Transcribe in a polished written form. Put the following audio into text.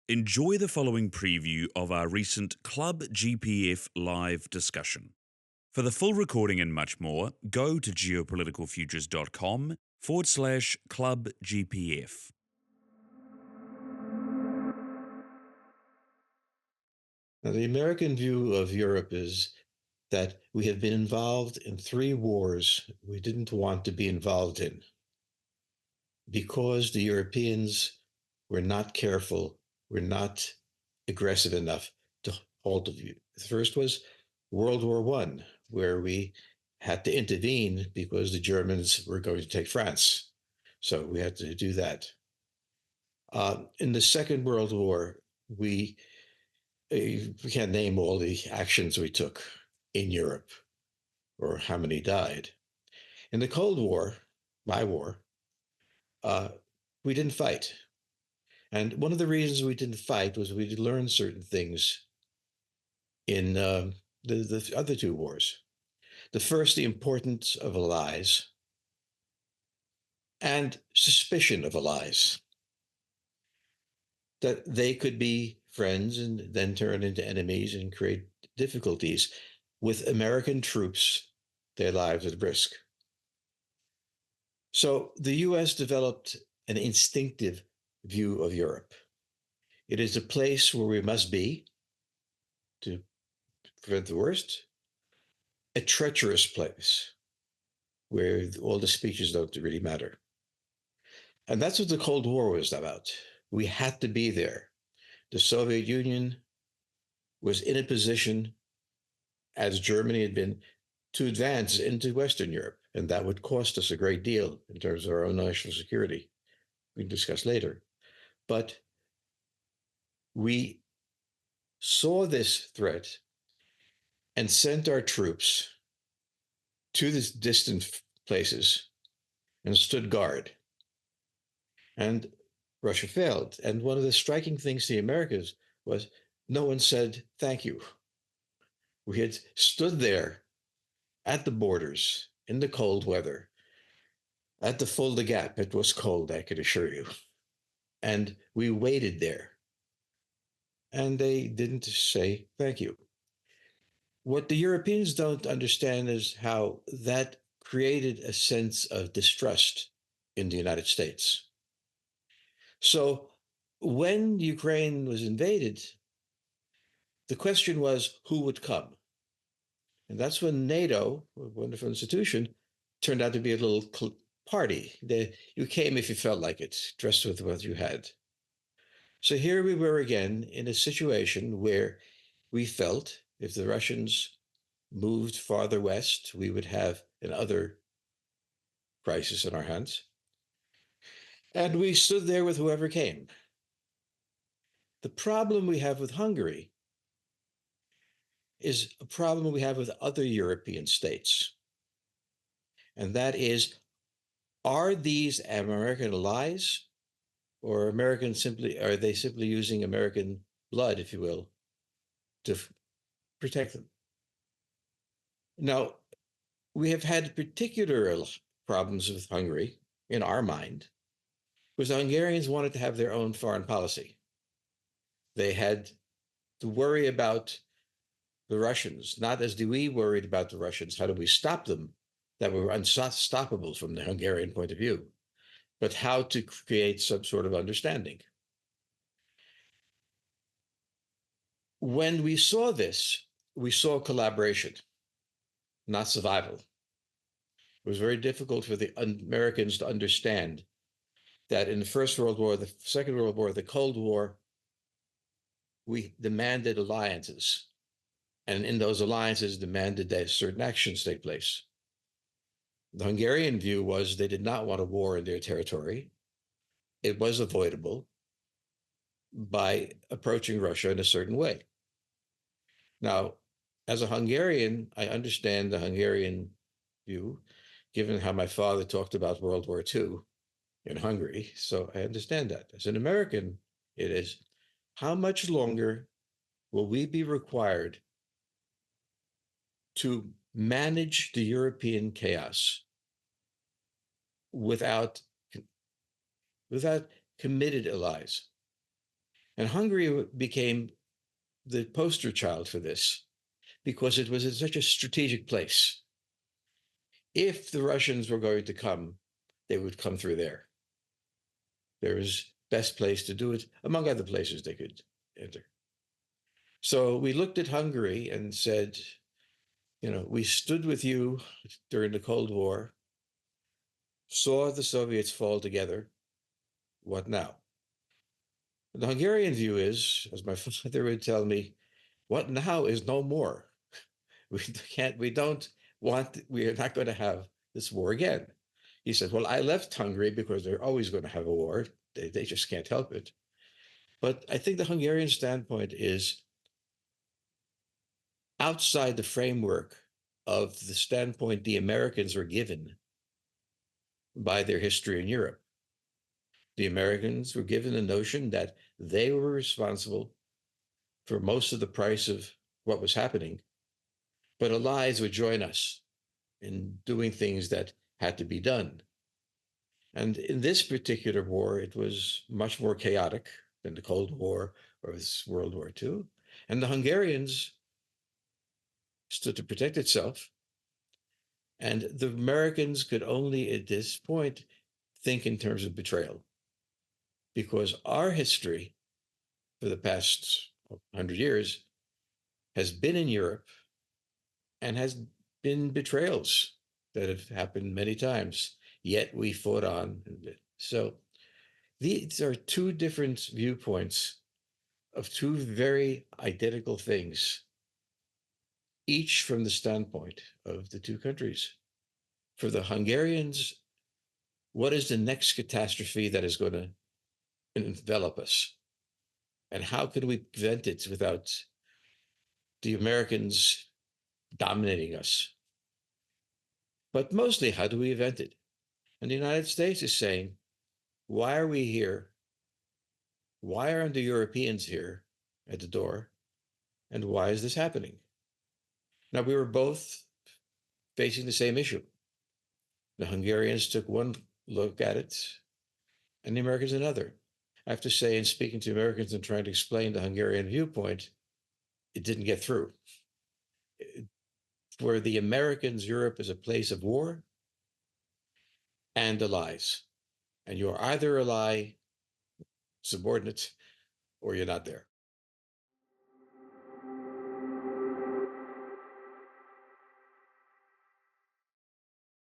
Enjoy the following preview of our recent ClubGPF live discussion. For the full recording and much more, go to geopoliticalfutures.com/ClubGPF. Now, the American view of Europe is that we have been involved in 3 wars we didn't want to be involved in because the Europeans were not careful, were not aggressive enough to hold the view. The first was World War I, where we had to intervene because the Germans were going to take France. So we had to do that. In the Second World War, we can't name all the actions we took in Europe or how many died. In the Cold War, my war, uh, we didn't fight. And one of the reasons we didn't fight was we learned certain things in the other 2 wars. The first, the importance of allies and suspicion of allies, that they could be friends and then turn into enemies and create difficulties with American troops, their lives at risk. So the US developed an instinctive view of Europe. It is a place where we must be to prevent the worst, a treacherous place where all the speeches don't really matter. And that's what the Cold War was about. We had to be there. The Soviet Union was in a position, as Germany had been, to advance into Western Europe. And that would cost us a great deal in terms of our own national security. We can discuss later. But we saw this threat and sent our troops to these distant places and stood guard. And Russia failed. And one of the striking things to the Americans was no one said thank you. We had stood there at the borders in the cold weather, at the Fulda Gap. It was cold, I could assure you. And we waited there. And they didn't say thank you. What the Europeans don't understand is how that created a sense of distrust in the United States. So when Ukraine was invaded, the question was who would come? And that's when NATO, a wonderful institution, turned out to be a little party. You came if you felt like it, dressed with what you had. So here we were again in a situation where we felt if the Russians moved farther west, we would have another crisis in our hands. And we stood there with whoever came. The problem we have with Hungary is a problem we have with other European states. And that is, are these American allies or are they simply using American blood, if you will, to protect them? Now, we have had particular problems with Hungary in our mind because the Hungarians wanted to have their own foreign policy. They had to worry about the Russians, not as do we worried about the Russians, how do we stop them, that were unstoppable from the Hungarian point of view, but how to create some sort of understanding. When we saw this, we saw collaboration, not survival. It was very difficult for the Americans to understand that in the First World War, the Second World War, the Cold War, we demanded alliances. And in those alliances demanded that certain actions take place. The Hungarian view was they did not want a war in their territory. It was avoidable by approaching Russia in a certain way. Now, as a Hungarian, I understand the Hungarian view, given how my father talked about World War II in Hungary. So I understand that. As an American, it is how much longer will we be required to manage the European chaos without committed allies? And Hungary became the poster child for this because it was in such a strategic place. If the Russians were going to come, they would come through there. There was best place to do it, among other places they could enter. So we looked at Hungary and said, we stood with you during the Cold War, saw the Soviets fall together. What now? The Hungarian view is, as my father would tell me, what now is no more. We don't we are not going to have this war again. He said, well, I left Hungary because they're always going to have a war. They just can't help it. But I think the Hungarian standpoint is outside the framework of the standpoint the Americans were given by their history in Europe. The Americans were given the notion that they were responsible for most of the price of what was happening, but allies would join us in doing things that had to be done. And in this particular war, it was much more chaotic than the Cold War or World War II. And the Hungarians stood to protect itself. And the Americans could only, at this point, think in terms of betrayal. Because our history for the past 100 years has been in Europe and has been betrayals that have happened many times, yet we fought on. So these are two different viewpoints of two very identical things, each from the standpoint of the two countries. For the Hungarians, what is the next catastrophe that is going to envelop us? And how can we prevent it without the Americans dominating us? But mostly, how do we prevent it? And the United States is saying, why are we here? Why aren't the Europeans here at the door? And why is this happening? Now, we were both facing the same issue. The Hungarians took one look at it, and the Americans another. I have to say, in speaking to Americans and trying to explain the Hungarian viewpoint, it didn't get through. For the Americans, Europe is a place of war and allies. And you're either ally, subordinate, or you're not there.